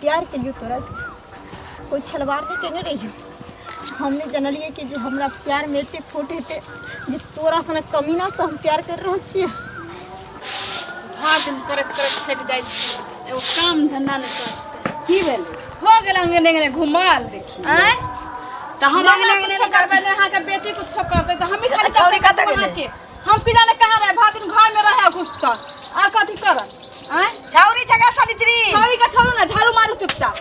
प्यार के लिए तोरा कोई छलवार नहीं केने रही हमने जनलिए कि जो हमरा प्यार में एते खोट हेते जे तोरा सने कमी ना से हम प्यार कर रहे छिए। हाँ दिन करत करत फेट जाय एगो काम धंधा न करते की भेल हो गेल अंगने घुमाल देखी आय त हम अंगने निकाल पहले हां के बेटी कुछ करते तो हम ही खाली छौरी कत के हम कि जाने कहां रहे भात दिन घर में रहे घुसता और कथि करत आय छौरी जगह सनिचरी छौरी का छोड़ो ना झाड़ू मारो चुपचाप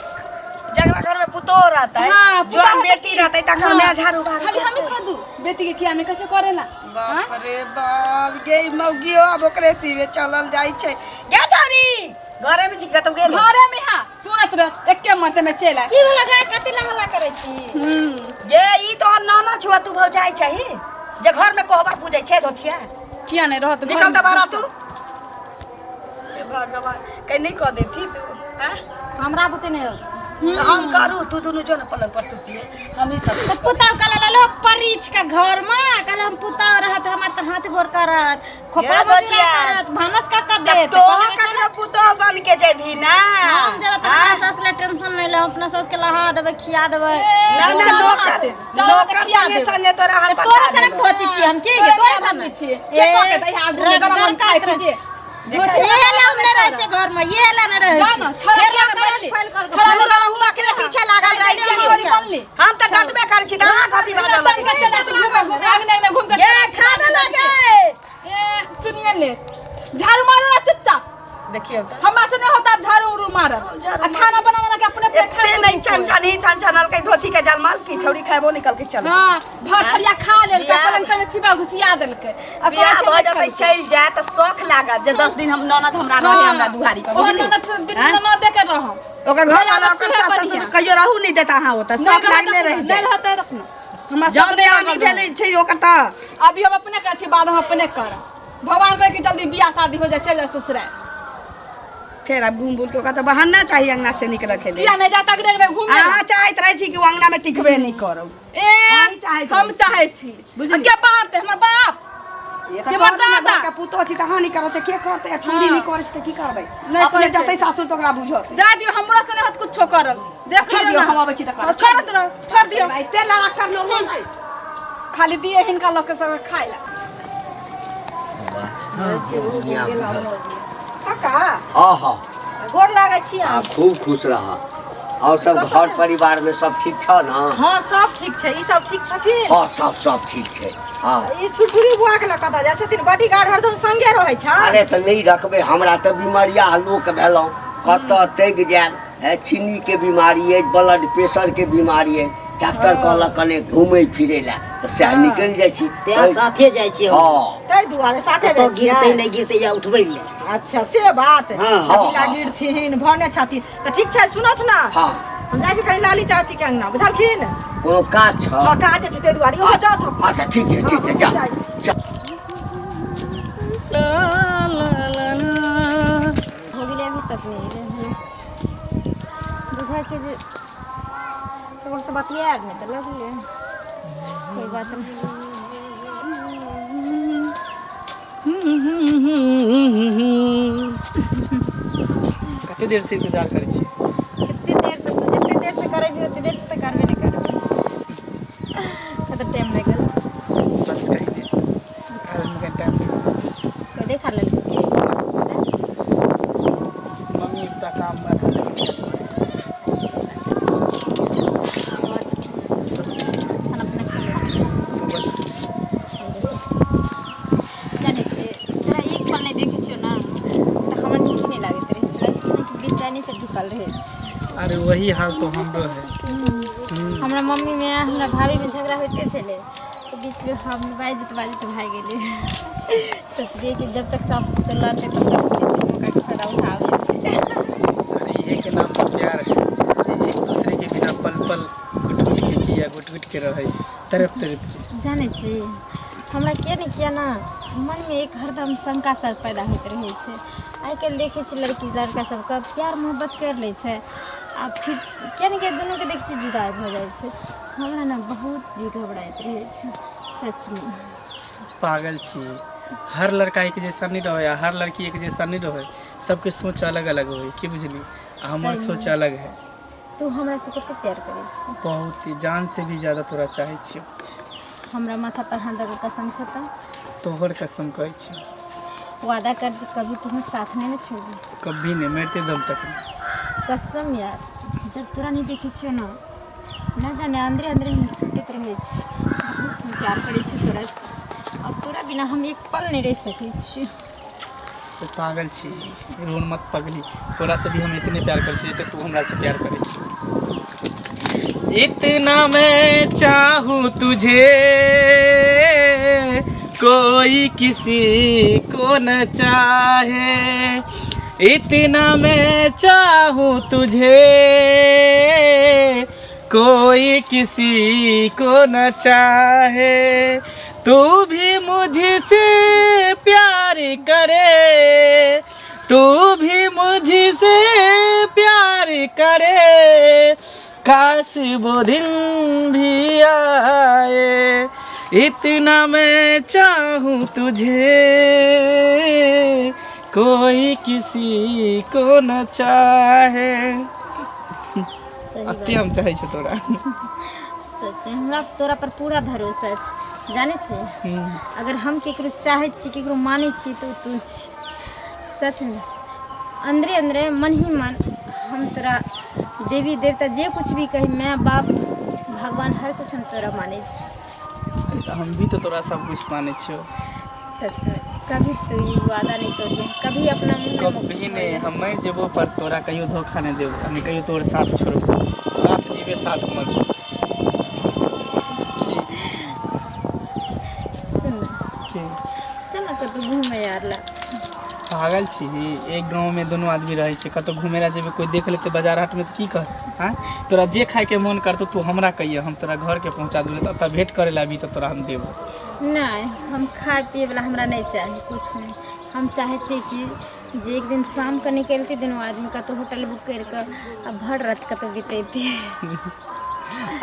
जगरा घर में पुतो रहता है हाँ, जो हम बेटी रहते त घर में झाड़ू मार खाली हम ही कर दू बेटी के किया में कैसे करेला बाप रे बाप गे मौगियो अब ओकरे सीवे चलल जाई छै गे छौरी घरे में जिका तो गेल घरे में हां सुनत रह एके मते में चला की लगा कति लगला करे छी ये ई तो नाना छुआ तू भौजाई छही जे घर में कोहबर पूजै छै दोछिया किया नहीं रहत निकल त बारा तू ए भगवान कहीं नहीं कह देती तू हैं हमरा बुते नहीं हम करू तू दोनों जो न पलंग पर सुतिए हम ही सब तो पुताव कल लो परीच का घर में कल हम पुताव रहत हमर त हाथ गोर करत खोपा करत भानस का कर दे तो ककरो पुताव बन के जेभी ना हम जब अपना सास ले टेंशन नहीं ले अपना सास के लहा देबे खिया देबे ना ना लोग संगे संगे तोरा हम तोरा सनक धोची छी हम के तोरा सनक छी के कह के आगू में गरम खाइ छी ये ला हमने रहे छे घर में ये ला न रहे जानो छरा के बनली छरा लगा हुआ के पीछे लागल रही छी हम त डटबे कर छी कहां कथि बाजल के चला छी घूमे आगने घूम के ये खाना लगे ए सुनिए ले झाड़ू मारो ना चुपचाप देखियो त हमरा से नहीं होता झाड़ू उरू मार आ खाना बनाना के अपने खाए नहीं छन ही छन के धोची के जलमाल की छौरी खाएबो निकल के चल हां भखरिया खा लेल के पलंग पे चिबा घुसिया देल के अब बियाह भ जाबे चल जाए त शौक लागत जे 10 दिन हम ननद हमरा रहे हमरा दुहारी पर बुझली ननद देके रह ओकर घर वाला ओकर सास ससुर कहियो रहू नहीं देता हां होता शौक लागले रह जाए नहीं रहते अपना हमरा सब बेआनी भेले छै ओकर त अभी हम अपने का छी बाद हम अपने कर भगवान करे कि जल्दी बियाह शादी हो जाए चल जा ससुराल फिर अब घूम बुल के ओका त बहाना चाहिए अंगना से निकल के दे किया नहीं जाता के घूमे आहा चाहत रही छी कि अंगना में टिकबे नहीं करब ए हम चाहे छी के बाहर ते हमर बाप ये त दादा का पुतो छी त हानि करत के करते ठंडी नहीं करे त की करबै अपने जतै सासुर तो ओकरा बुझो जा दियो हमरो से नहीं हत कुछो करल देख दियो हम आबै छी त कर छोड़ दियो भाई ते लगा कर लोग नहीं खाली दिए हिनका लोग के सब खाइ ला काका हाँ हाँ गोर लागै छी आप खूब खुश रहा और सब घर परिवार में सब ठीक छ ना हां सब ठीक छै ई सब ठीक छथिन हाँ सब ठीक छै हाँ ई छुटपुरी बुआ के लकता जा छथिन बॉडीगार्ड हरदम संगे रहै छ अरे तो नहीं रखबे हमरा तो बीमारिया लोक भेलौ कत तैग जाल है चीनी के बीमारी है ब्लड प्रेशर के बीमारी है डॉक्टर कहलक कने घूमे फिरे ला तो सह निकल जाय छी ते साथे जाय छी हां तै दुआरे साथे तो गिरते नहीं गिरते या उठबै ले अच्छा से बात हाँ, का गिरथिन भने छथिन त ठीक छै सुनत ना हाँ हम जाय छी कनी लाली चाची के अंगना बुझलखिन कोनो काज छ हां काज छै ते दुआरे ओहो जात अच्छा ठीक छै जा हो गेलै अभी तक नहीं बुझाय छै जे तोर से बतिया आर नहीं त लगले कोई बात नहीं कते देर से इंतजार करै छी कितनी देर से जितनी देर से करे भी उतनी देर से तो करबे नहीं करबे कत टाइम लगल बस कहीं आधा घंटा कोई देखा ले मम्मी का काम कर अरे वही हाल तो हमरो है हमरा मम्मी में हमरा भाभी में झगड़ा होते चले तो बीच में हम बाजित भाग गेले सोचलिए कि जब तक सास पुत्र लड़ते तब तक मौका के फायदा उठावे छै अरे ये के नाम तो प्यार है एक दूसरे के बिना पल पल घुट के जिया घुट के रहे तरफ के जाने छी हमरा के नहीं किया ना मन में एक हरदम शंका सब पैदा होते रहे छै आइ काल्हि देखे छी लड़की लड़का सबके प्यार मोहब्बत कर ले छै आ फिर क्या नहीं दोनों के देख जुदा हो जाए छै हमरा ना बहुत जी घबराइत रहे छै सच में पागल छी हर लड़का एक जैसा नहीं रहे हर लड़की एक जैसा नहीं रहे सबके सोच अलग अलग हो कि बुझली हमार सोच अलग है। तू हमरा से कते प्यार करे छी? बहुत ही जान से भी ज्यादा तोरा चाहे छियो। हमरा माथा पर हाथ रख कसम खाता। तोहर कसम कहै छी, वादा कर कभी तुम्हें साथ नहीं छोड़ी। कभी नहीं, मरते दम तक नहीं। कसम यार, जब तोरा नहीं देखी छियो ना जाने अंदरे अंदरे हम टूटत रहे छी। बहुत प्यार करे छी तोरा से, और तोरा बिना हम एक पल नहीं रह सके छी। तो पागल छी, रोन मत पगली। तोरा से भी हम इतने प्यार कर छी जितने तू हमरा से प्यार करे छी। इतना मैं चाहूँ तुझे, कोई किसी को न चाहे। इतना मैं चाहूँ तुझे, कोई किसी को न चाहे। तू भी मुझसे प्यार करे, तू भी मुझसे प्यार करे, काश वो दिन भी आए। इतना मैं चाहूँ तुझे, कोई किसी को न चाहे। अति हम चाहे छो तोरा। सच हमरा तोरा पर पूरा भरोसा है। जाने छी, अगर हम केकरो चाहे छी, केकरो माने छी, तो तू छी। सच में अंदरे अंदरे मन ही मन हम तोरा देवी देवता जे कुछ भी कही, मैं बाप भगवान हर कुछ हम तोरा माने छी। हम भी तो तोरा सब कुछ माने छियो। सच में कभी तू ये वादा नहीं तोड़िए, कभी अपना मुंह में कभी नहीं। हम मर जेबो पर तोरा कहियो धोखा नहीं देबो, हम कहियो तोर साथ छोड़बो, साथ जीवे साथ मरबो। चल ना कतौ घूमे यार ला। पागल छी, एक गांव में दोनों आदमी रहे छे, कतौ घूमे ला जेबे, कोई देख लेते बाजार हाट में तो की कह। हां तोरा जे खाए के मन करतो तू हमरा कहिए, हम तोरा घर के पहुंचा देबो। तब भेंट करे ला भी तो तोरा हम देबो। नहीं, हम खाए पिए वाला हमरा नहीं चाहिए, कुछ नहीं। हम चाहे छी कि जे एक दिन शाम के निकलते दोनों आदमी कतौ होटल बुक करके अब भर रात कतौ बितेते।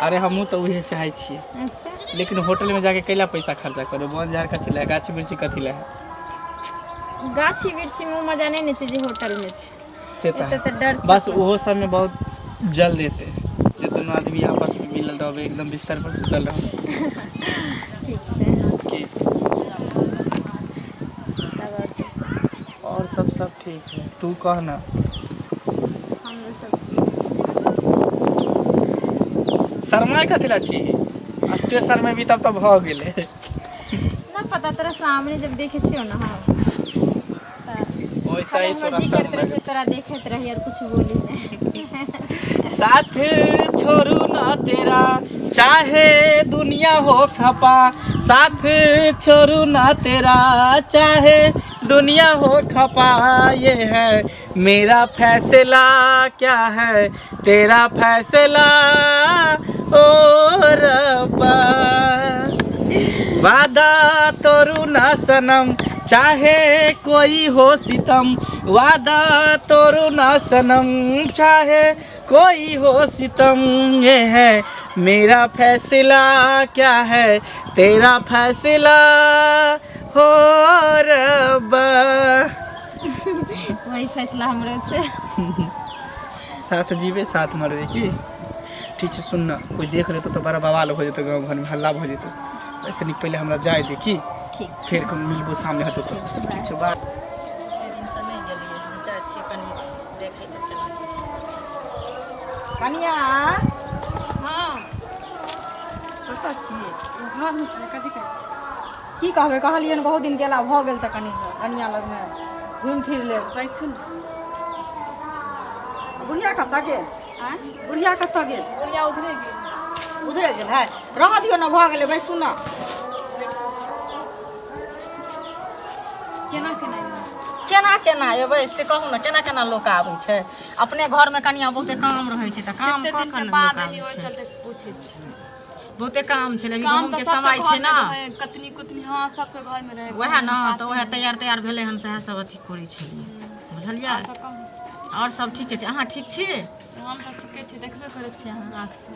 अरे हमहू तो वही चाहे छी। अच्छा, लेकिन होटल में जाके कैला पैसा खर्चा करे, बन झाड़ कथी ला, गाछी बिरछी कथी ला। गाछी बिरछी में मजा नहीं छै जे होटल में छै से एतऽ तऽ डर से बस ओहो सब में बहुत जल देते, जे दोनों आदमी आपस में मिलल रहबे, एकदम बिस्तर पर सुतल रहबे। ठीक छै। की तब और सब ठीक है, तू कह ना। हम लोग सब शर्मा कथी ला छी, अते शर्मा भी तब तो भ गेले। ना पता तेरा सामने जब देखे छियो ना, हाँ वैसा ही तोरा शर्मा से तोरा देखत रही और कुछ बोली नहीं। साथ छोड़ू ना तेरा चाहे दुनिया हो खपा, साथ छोड़ू ना तेरा चाहे दुनिया हो खपा। ये है मेरा फैसला, क्या है तेरा फैसला ओ रब्बा। वादा तोड़ू ना सनम चाहे कोई हो सितम, वादा तोड़ू ना सनम चाहे कोई हो सितम। ये है मेरा फैसला, क्या है तेरा फैसला हो रब्बा। वही फैसला हमरो छै। साथ जीवे साथ मरबे की। ठीक है, सुन ना, कोई देख ले तो बड़ा बवाल हो जेतो, गाँव घर में हल्ला हो जेतो। ऐसे नहीं, पहले हमरा जाए दे की, फिर मिलबो सामने हतो तो। ठीक छै, बात कनिया हाँ कतऽ छियै? घर में छै, कथी कहै छी? की कहबै, कहलियै ने बहुत दिन गेला भऽ गेल तऽ कनिया लगमे घुमि फिर लेब। बैठू ना। बुढ़िया कतऽ गेल? आँ बुढ़िया कतऽ गेल? बुढ़िया उधरे गेल। उधरे गेल है, रह दियौ ने, भऽ गेलै, बैसू ना। केना केना एबै? केना केना एबै से कहू ने, केना केना लोक आबै छै? अपने घरमे कनिया बहुते काम रहै छै तऽ काम कते कऽ दिन कऽ के ने बाद लोक एलियै, आबै ओहि छै। चलते पूछै छी। बहुते काम छै, लेकिन काम गहूँम के तऽ समय सबके छै घर ना, में रहै, कतनी कुतनी हाँ सबके घर में रहे। वएह ना, तऽ वएह तैयार भेलै हन, सएह सब अथी करै छलियै, बुझलियै। और सब ठीके छै, अहाँ ठीक छी? हम तऽ ठीके छी, देखबे करै छियै अहाँ आँख से।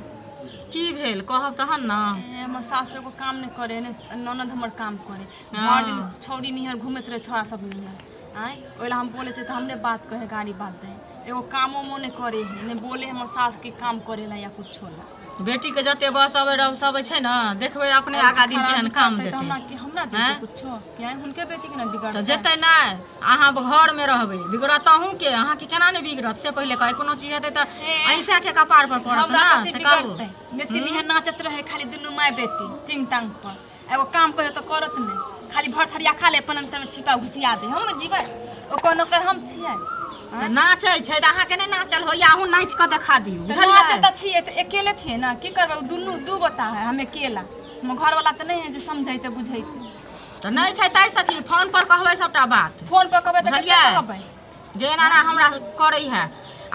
की भेल कहब तहन ना। हमर सास एगो काम नहीं करे, ननद हमर काम करे, हाँ। भर दिन छौरी निहर घूमत रहे, छोरा सब निहर। आँय ओहि ला हम बोले छियै तऽ हमरे बात कहे, गाड़ी बात दे। एगो कामो मोने करे है ने बोले हमर सास के काम करेला या कुछ होला। बेटी के जते बस अबे रह सब छै ना देखबे अपने आगा दिन केहन काम देते हमरा देते कुछो क्या हुनके बेटी के ना बिगाड़ तो जेते ना अहाँ घर में रहबे बिगड़तहू के अहाँ के केना ने बिगड़त से पहले कहे कोनो चीज हेते त ऐसा के कपार पर पड़त ना से कहू बेटी निहे नाचत रहे खाली दुनु माय बेटी टिंग टांग पर एगो काम करे तो करत नहीं खाली भर थरिया खा ले अपन तने छिपा घुसिया दे हम जीवे ओ कोनो कर हम छियै नाचै छै त अहाँ के नै नाचल होइया अहूँ नाच के देखा दियौ बुझलियै नाचै त छियै त अकेले छियै ना की करबै दुनु दू गोटा है हम अकेला हम घर वाला त नहीं है जे समझैते बुझैते त नै छै तै सकी फोन पर कहबै सबटा बात फोन पर कहबै त केना कहबै जे एना हमरा करै है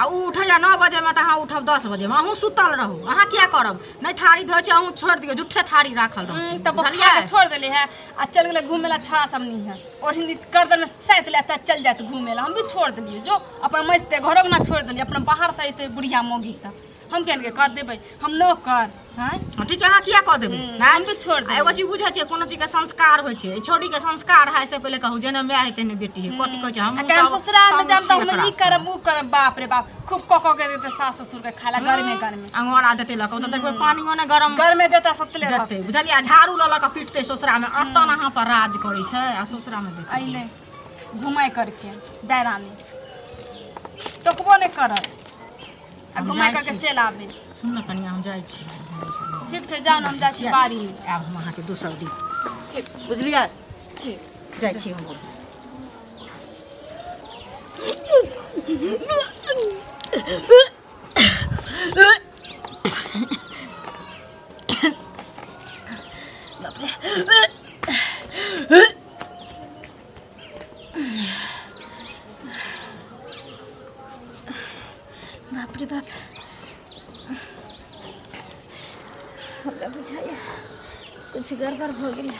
आ उ उठैया 9 बजे में त अहाँ उठब 10 बजे में अहूँ सुतल रहू अहाँ किया करब नै थारी धोइ छै अहूँ छोड़ दियौ झूठे थारी राखल रहू तब खा के छोड़ देले है आ चल गेले घूमे ला छड़ा सब नहीं है और हिंदी गर्दन में सैत ले त चल जात घूमे ला हम भी छोड़ देलिए जो अपन मस्ते घरों ना छोड़ देलिए अपन बाहर से एते बुढ़िया मोगी त हम केन के कर देबै हम नो कर हैं ठीक है अहाँ किया कह देबै हम भी छोड़ दे एगो चीज बुझै छै कोनो चीज के संस्कार होइ छै छोड़ी के संस्कार है से पहले कहू जेना माय है तेने बेटी है कथि कहै छै हम सब ससुराल में जाम त हम ई करब उ करब बाप रे बाप खूब कक के देते सास ससुर के खाला घर में अंगोरा देते लक त देखबै पानियो ने गरम घर में देता सतले देते बुझलियै झाड़ू ल ल के पीटते ससुरा में अतन अहाँ पर राज करै छै आ ससुरा में देते आइले घुमाई करके दायरा में तकबो ने करब आ घुमाई करके चल आबे सुन न कनिया हम जाइ छी ठीक छै जान हम जाइ छी बाड़ी आब हम अहाँ के दोसर दिन ठीक बुझलियै ठीक जाइ छी हम बाप रे बाप हमरा बुझाइए कुछ गड़बड़ हो गेल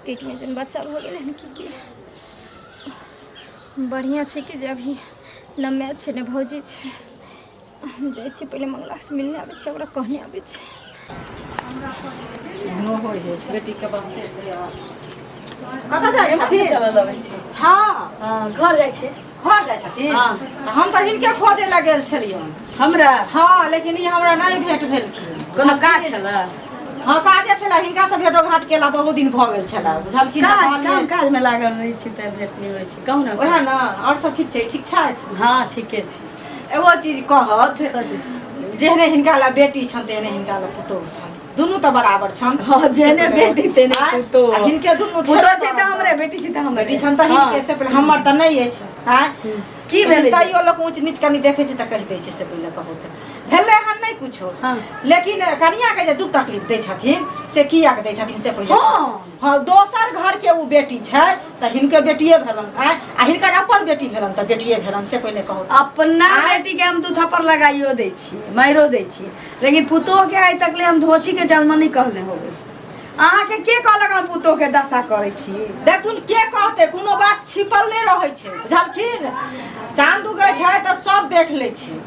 पेट में जन बच्चा हो गेल है की बढ़िया छै कि जे अभी न माय छै ने भौजी छै हम जाइ छी पहिले मंगला से मिलने आबै छै ओकरा कहने आबै छै नो होय है बेटी के बात से कतऽ जाइ छथिन चल लबै छै हाँ घर जाइ छै घर जाइ छथिन हम तऽ हिनके खोजे लए गेल छलियन हमरा हाँ लेकिन ई हमरा नहीं भेट भेलखिन कोनो काज छला हाँ काजे छला हिनका से भेटो घाट केला बहुत दिन भऽ गेल छला बुझलखिन काज में लागल रहै छी त भेट नहीं होय छै कहू ना ओहे ना और सब ठीक छै ठीक छथि हाँ ठीके छै एगो चीज कहत जेहने हिनका ला बेटी छन तेहने हिनका ला पुतोह छन दुनू तऽ बराबर छन हाँ जेहने बेटी तेने पुतोह हिनके दुनू पुतोह छै त हमरे बेटी छै त हमरे बेटी छन तऽ हिनके से पहिले हमर तऽ नहीं अछि हैं की भेलै तैयो लोग ऊंच नीच कनी देखै छै तऽ कहि दै छै से पहिले कहू तऽ भेलै हन नहीं कुछो लेकिन कनिया के जे दुख तकलीफ दै छथिन से किया के दै छथिन से पहिले हाँ दोसर घर के उ बेटी छै त हिनके बेटिए भेलन आ हिनकर अपन बेटी भेलन त बेटिए भेलन से पहिले कहू अपना बेटी के हम दू थप्पड़ लगाइयो दै छी माइरो दै छी लेकिन पुतोह के आइ तक ले हम धोची के जन्म नहीं कहले होबे अहाँ के कहलक हम पुतोह के दशा करै छी देखथुन के कहते कोनो बात छिपल नहीं रहै छै बुझलखिन चांद उगै छै त सब देख लै छी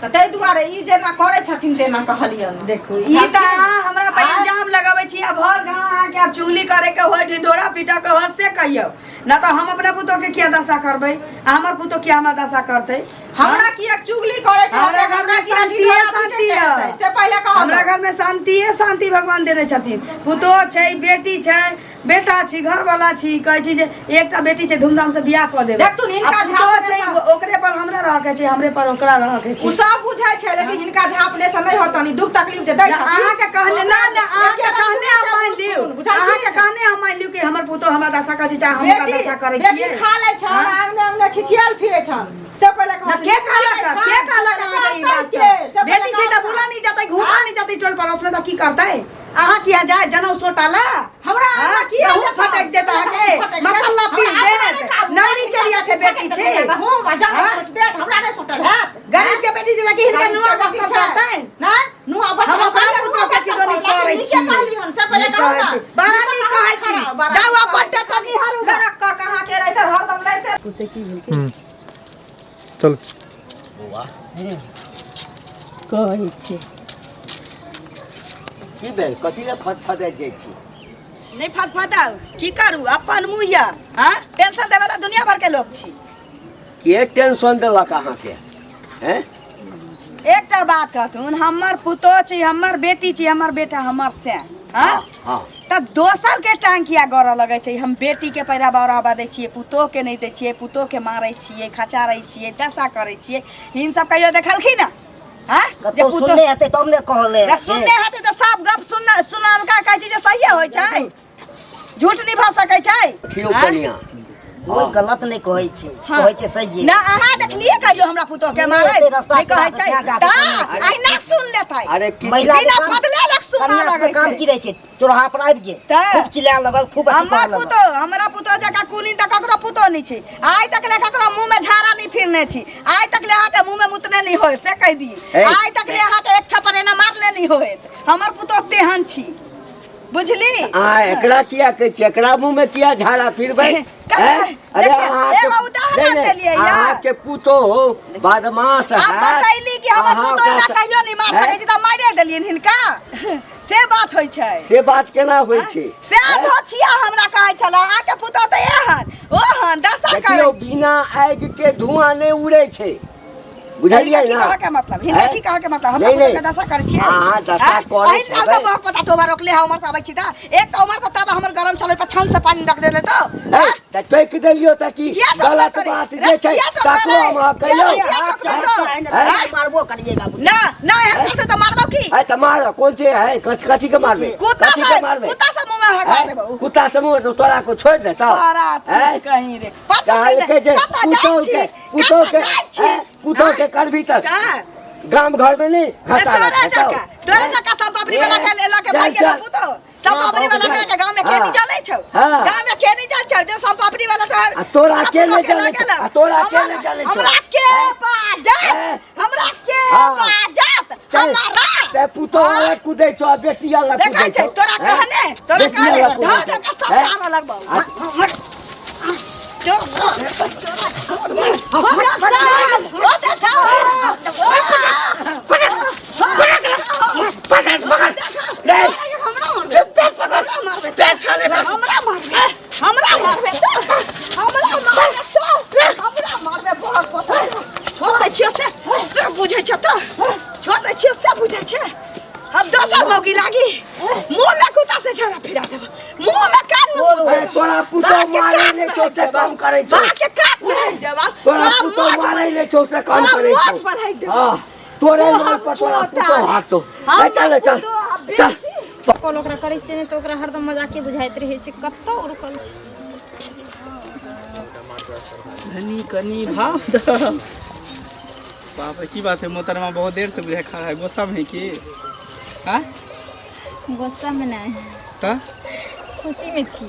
त तै दुआरे ई जेना करै छथिन तेना कहलियन देखो ई त अहाँ हमरा पे इल्जाम लगाबै छी आ भर गांव अहाँ के अब चुगली करे के होय ढिंढोरा पीटा के होय से कहियो ना तो हम अपना पुतोह के किया दशा करबै आ हमर पुतोह किया हमरा दशा करतै हमरा की एक चुगली करे के हमरा घर में शांति है से पहले कहो हमरा घर में शांति है शांति भगवान देने छथिन पुतोह छै बेटी छै बेटा छी घर वाला छी कहै छी जे एकटा बेटी छै धूमधाम से बियाह क देबै देखथुन हिनका झाप छै ओकरे पर हमरा रह के छै हमरे पर ओकरा रह के छै उ सब बुझाय छै लेकिन हिनका झापने से नहीं होतनी दुख तकलीफ जे दै छथिन अहाँ के कहने ना अहाँ के कहने हम मान लियो अहाँ के कहने हम मान लियो कि हमर पुतोह हमरा दशा करै छै चाहे हम ओकरा दशा करै छी बेटी खा लै छ आंगने आंगने छिछियाल फिरे छन से पहले कहो के कहलक अहाँ के ई बात बेटी छै त बुला नहीं जातै घुमा नहीं जातै टोल पड़ोस में त की करतै अहाँ किया जाए जनौ सोटाला हमरा की फटक देता के मसाला पीस दे नौरी चरिया के बेटी छै हम जाने सोट दे हमरा नहीं सोटल है गरीब के बेटी जेना कि हिनका नुआ बस्तर करतै ना नुआ बस्तर हम अपना पुतोह के दोनी करै छी कहली हन से पहले कहो ना बड़ा नी कहै छी जाऊ अपन चटनी हरू गरक कर कहां के रहते हरदम रहते पूछते की भेल चल बौआ कहै छी की भेल कथी ले फटफटाइत जाइ छी नहीं फटफटाऊ की करू अपन मुहिया हां टेंशन देवाला दुनिया भर के लोग छी के टेंशन देलक अहाँके हैं? एकटा बात कहथुन, हमर पुतोह छी, हमर बेटी छी, हमर बेटा हमर से हाँ हाँ त दोसर के टांग किया गड़ लगे छै? हम बेटी के पैरा बढ़ावा दै छियै, पुतोह के नहीं दै छियै, पुतोह के मारै छियै, खचारै छियै, दशा करै छियै। हिन सब कहियो देखलखिन ना? हाँ जे कतौ सुनने हेतै तब ने कहले सुनने हेतै त सब गप सुनलका कहै छै जे सही होइ छै, झूठ नहीं भ सकै छै। खियो हाँ? कनिया कोई गलत नहीं कहै छै, हाँ। कहै छै सही ना अहाँ देखलिए कहियो हमरा पुतोह के मारै सुनिए, रास्ता नहीं कहै पे छै जा- ता जा- अहिना सुन लेतै। अरे किछु महिला के बिना काम- बदले लग सुना कन्या लगै के काम छै। की रहै छै? चोरहा पर आबि गेल तऽ खूब चिल्लाए लगल, खूब अथी हमर करऽ लगल। पुतोह, हमरा पुतोह जकाँ कुली त ककरो पुतोह नहीं छै। आइ तक ले ककरो मुंह में झाड़ा नहीं फिरने छी, आइ तक ले अहाँ के मुंह में मुतने नहीं होय से कह दी। ए, आइ तक ले अहाँ के एक छपरेना मारले नहीं होय। हमर पुतोह तेहन छी, बुझली? एकरा किया कहै छै? एकरा मुंह में किया झाड़ा फिरबै? हैं? अरे एगो उदाहरण देलियै या। अहाँके पुतोह बदमाश आप है। बतैली कि हमर अहाँ पुतोह ओकरा ना से- कहियो नहीं मार हैं? सकै छी त मारे देलियन हिनका। से बात होय छै। से बात केना होइ छै? से धोछिया हमरा कहै छल, अहाँ के पुतोह त एहन ओहन दशा करै देखियौ छी। बिना आगि के धुआं नहीं उड़े छै, बुझलियै हिनका की ना? कहऽ के मतलब? हिनका हैं? की कहऽ के मतलब? हमरा नहीं, पुतोह नहीं। के दशा करै छियै? अहाँ दशा हैं? करै अहिं साल छबै। त बहुत पता तोबा रोकले है उमर से आबै छी त एक त उमर से तब हमर गरम चलै पर छन से पानी रख देले तो हैं? त टोक दिलियो त की किया टोकबे गलत करी? बात रे, जे छै किया टोकबे तकरो करी? हम कहियो किया टोकबे तो? हैं? मारबो करिएगा ना ना हम करते तो मारबो की? है त मार कौन से है कथी के मारबे? कुत्ता कथी से के मारबे? कुत्ता से मुंह में हगा देबो। कुत्ता समूह तो तोरा को छोड़ दे तब पारा हैं? कहीं रे परसों काहे के जे कता जाइ छी, पुतोह के कता जाइ छी? हैं? पुतोह के करभी तक का? गांव घर में नहीं हंसा तोरा जका सब पापड़ी वाला के लेला के भाग गेला पुतो सब पापड़ी वाला के गांव में के नहीं जानै छौ? हाँ। गांव में के नहीं जान छौ जे सब पापड़ी वाला तो आ तोरा के नहीं जानै छौ? आ तोरा के नहीं जानै छौ? हमरा के बाजत हैं? हमरा के हाँ। बाजत हमारा ते पुतोह वाला कूदै छौ बेटिया ला देखै कूदै छै छौ तोरा हैं? कहने तोरा बेटिया कहने ला कूदै धा छौ। का सब हैं? सारा लगबौ मौगी लागी मुंह में कुत्ता से झड़ा फिरा देब मुंह में कान अरे तोरा पुतोह मारै ले छौ से काम करै छौ बात के काट नहीं देब तोरा पुतोह मारै ले छौ से काम करै छौ पर है देब हां तोरे नाम पर तोरा पुतोह हाथो चल चल चल कॉल ओकरा करै छियै तऽ ओकरा हरदम मजाके बुझाइत रहै छै, कतौ रुकल छै। धनी कनी भाव द बाप रे की बात है मोहतरमा बहुत देर से बुझाए खा रहा है, गुस्सा में है कि हाँ गुस्सा में नहीं, तो खुशी में छी।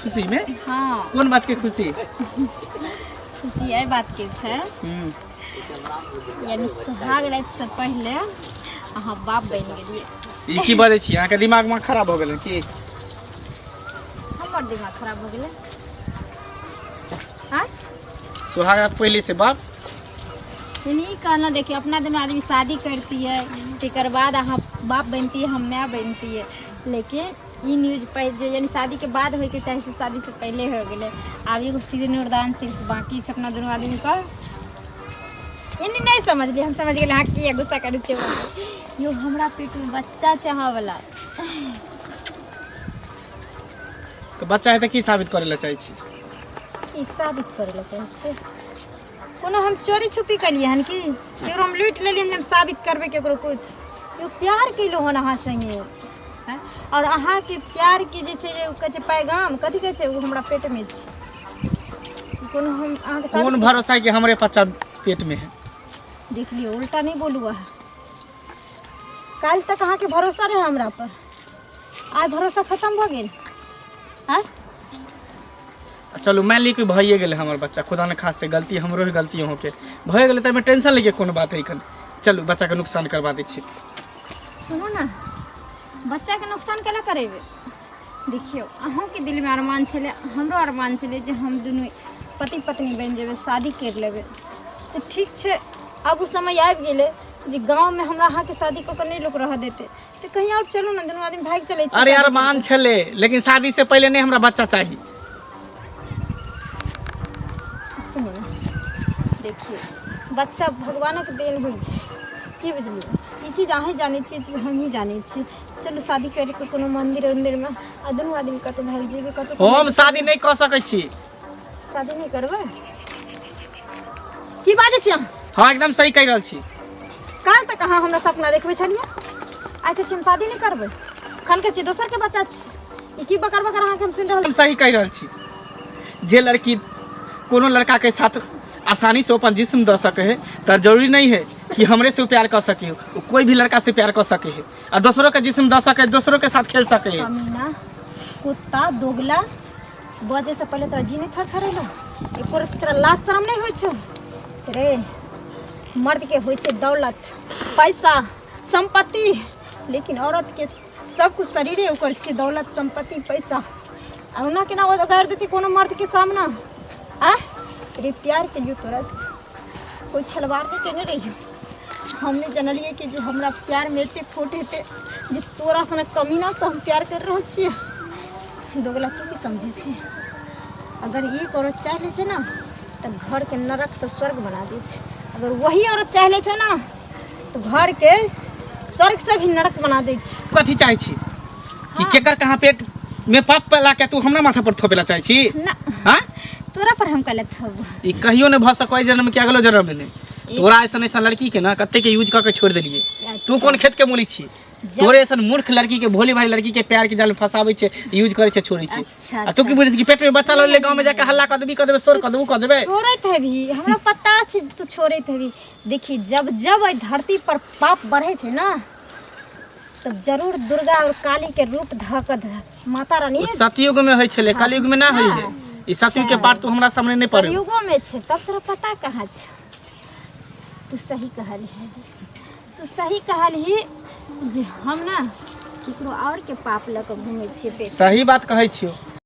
खुशी में हाँ कौन बात के खुशी? खुशी एहि बात के छै यानी सुहाग राति से पहले अहाँ बाप बनि गेलियै। ई की बाजै छी? अहाँके दिमाग में खराब हो गेल की? हमर दिमाग खराब हो गेलै। हाँ सुहाग रात पहले से बाप नहीं कहना, देखिए अपना दिन आदमी शादी करती है तकर बाद अहाँ बाप बनती है, हम माँ बनती है, लेकिन ई न्यूज जो यानी शादी के बाद होके चाहे से शादी से पहले हो गए। आब एगो सिंदूरदान सिर्फ बाकी छै अपना दुनू आदमी का। यानी नहीं समझलिए, हम समझ गए हाँ कि गुस्सा करै छै यो हमरा पेट में बच्चा छै अहाँ वाला। तो बच्चा है तो की साबित करे ला चाहे छी? ई साबित करे ला चाहे छै कोनो हम चोरी छुपी कलिए हन कि केकरो हम लूट लेलिए हम साबित करबे केकरो कुछ? यो प्यार केलो हन अहाँ संगे हैं? और अहाँ के प्यार के जे छै कहै छै पैगाम कथी कहै छै वो हमरा पेट में छै। कोनो हम अहाँ के कौन भरोसा है कि हमारे बच्चा पेट में है? देख लियो उल्टा नहीं बोलू है। काल तक अहाँ के भरोसा रहे हमरा पर, आज भरोसा खत्म भ गेल। हैं चलो मान ली कि भइए गेले हमार बच्चा, खुदा ने खास्ते गलती हमरो ही गलती हो के भए गेले त टेंशन लेके कोनो बात है कन चलो बच्चा के नुकसान करवा दै छी। सुनो ना बच्चा के नुकसान केला करेबे? देखियो अहाँ के दिल में अरमान छले, हमरो अरमान छले जे हम दुनू पति पत्नी बन जेबे, शादी कर लेबे। तो ठीक छै अब उस समय आबि गेले जे गांव में हमरा अहाँ के शादी को नहीं लोग रह देते, तो कहीं और चलू ना दुनू आदमी भाग चले छी। अरे अरमान छले लेकिन शादी से पहले नहीं हमरा बच्चा चाहिए। सुनो ना देखिए बच्चा भगवानक देन होइ छै की बुझलिए ई चीज अहें जानै छियै, चीज हम ही जानै छियै। चलू शादी करे के कोनो मंदिर उंदिर में आ दुनू आदमी कतौ भाग जेबे कतौ हम शादी नहीं कर सकै छी। शादी नहीं करबै की बाजै छी अहाँ? हाँ एकदम सही कह रहल छी। काल तक अहाँ हमरा सपना देखबै छलिए आइ के हम शादी नहीं करबै खन के छी दोसर के बच्चा छी ई की बकर बकर अहाँ के हम सुन रहल हम सही कह रहल छी। जे लड़की कोनो लड़का के साथ आसानी से अपन जिस्म दे सके है तो जरूरी नहीं है कि हमरे से प्यार कर सके हो, कोई भी लड़का से प्यार कर सके है और दूसरों का जिस्म दे सके, दूसरों के साथ खेल सके है। कमीना कुत्ता दोगला बजे से पहले तो जी नहीं थरथरेला एको तेरा लाज शरम नहीं होइ छौ रे। मर्द के होइ छै दौलत पैसा संपत्ति, लेकिन औरत के सब कुछ शरीरे ओकर छै दौलत संपत्ति पैसा। औना केना कर देती कोनो मर्द के सामना आ रे प्यार के लिए तोरा कोई खिलवाड़ नहीं केने रही। हमने जनलिए कि जे हमरा प्यार में एते खोट हेते जे तोरा सने कमीना से हम प्यार कर रहल छियै। दोगला तू भी समझे छी अगर एक औरत चाह ले छै ना तो घर के नरक से स्वर्ग बना दे छै, अगर वही औरत चाह ले छै ना तो घर के स्वर्ग से भी नरक बना दे छै। कथी चाहे छी कि केकर कहां पेट में पाप पला के तू हमरा माथा पर थोपेला चाहे छी? ना हां तोरा पर हम गलत हब ई कहियो ने भ सकै जन्म के अगलो जन्म में नहीं। तोरा ऐसा लड़की के ना कत्ते के यूज करके छोड़ देलिए। तू कौन खेत के मूली छी? तोरे ऐसा मूर्ख लड़की के भोली भाली लड़की के प्यार के जाल में फसाबै छे, यूज करे छे, छोड़े छे। अच्छा तू की बुझे छी कि पेट में बच्चा ले गांव में जाके हल्ला कर देबी, कर देबे, शोर कर देबू, कर देबे। छोड़त है भी हमरा पता छै तू छोड़त है भी। देखी जब जब ए धरती पर पाप बढ़े छै ना तो जरूर दुर्गा और काली के रूप धक माता रानी सतयुग में होय छले, कलयुग में ना होई है। ई सतयुग के पाठ तू हमरा सामने नहीं पड़े। कलयुगो में छै तब तोरा पता कहाँ छै। तू सही कहली है, तू सही कहली जे हम ना केकरो और के पाप लग घूमे छियै। सही बात कहै छियो।